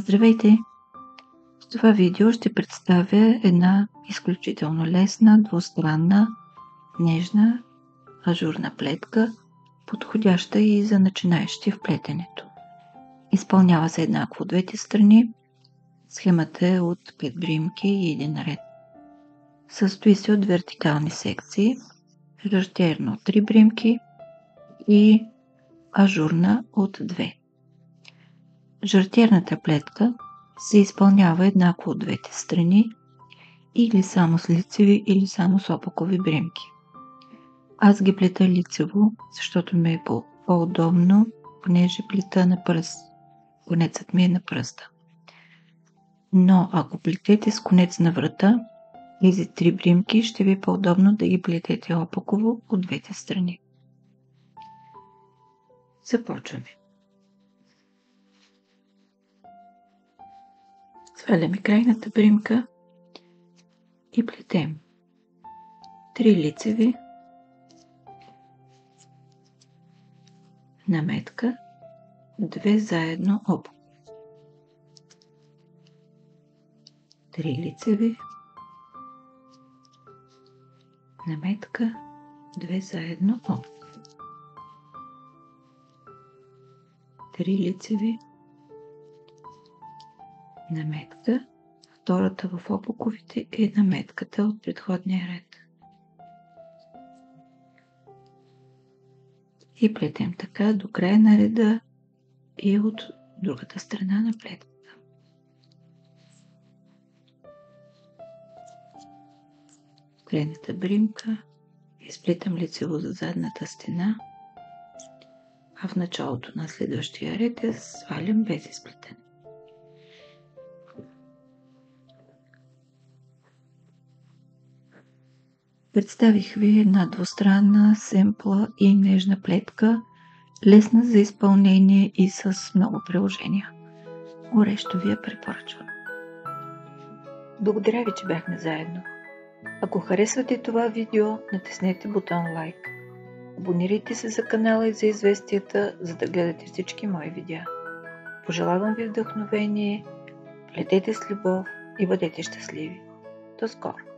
Здравейте! В това видео ще представя една изключително лесна, двустранна, нежна, ажурна плетка, подходяща и за начинаещи в плетенето. Изпълнява се еднакво от двете страни. Схемата е от 5 бримки и един ред. Състои се от вертикални секции, жартиерна от 3 бримки и ажурна от 2. Жартиерната плетка се изпълнява еднакво от двете страни, или само с лицеви, или само с опакови бримки. Аз ги плета лицево, защото ми е по-удобно, понеже плета на пръст. Конецът ми е на пръста. Но ако плетете с конец на врата, тези 3 бримки ще ви е по-удобно да ги плетете опаково от двете страни. Започваме. Сваляме крайната бримка и плетем 3 лицеви, наметка, 2 заедно опакови. 3 лицеви, наметка, 2 заедно опакови. 3 лицеви, наметка, втората в опаковите е наметката от предходния ред. И плетем така до края на реда и от другата страна на плетката. Крайната бримка изплетам лицево за задната стена, а в началото на следващия ред я свалям без изплетане. Представих ви една двустранна, семпла и нежна плетка, лесна за изпълнение и с много приложения. Горещо ви я препоръчвам. Благодаря ви, че бяхме заедно. Ако харесвате това видео, натиснете бутон лайк. Абонирайте се за канала и за известията, за да гледате всички мои видеа. Пожелавам ви вдъхновение, плетете с любов и бъдете щастливи. До скоро!